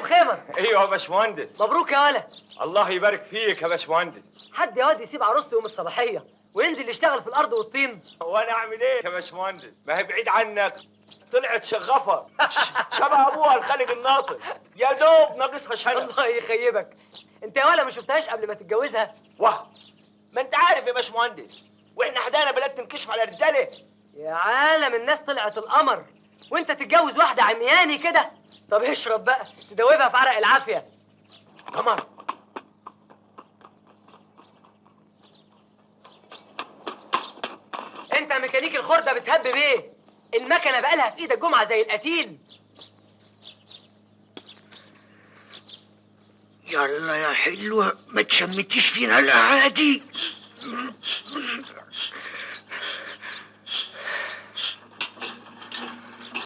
خيمر. ايوه يا باشمهندس. مبروك يا ولد. الله يبارك فيك يا باشمهندس. حد يا واد يسيب عروسته يوم الصباحيه وينزل يشتغل في الارض والطين؟ وانا اعمل ايه يا باشمهندس؟ ما هي بعيد عنك، طلعت شغفه شبه ابوها الخالق الناطق، يا دوب ناقصها شنب. الله يخيبك، انت يا ولا ما شفتهاش قبل ما تتجوزها؟ واه، ما انت عارف يا باشمهندس، واحنا حدانا بلاد تنكشف على رجاله. يا عالم الناس طلعت القمر، وانت تتجوز واحده عمياني كده؟ طب اشرب بقى تدوبها في عرق العافيه. قمر. انت ميكانيك الخرده بتهب بيه، المكنه بقالها في ايدك جمعه زي القتيل. يلا يا حلوة ما تشمتيش فينا الأعادي.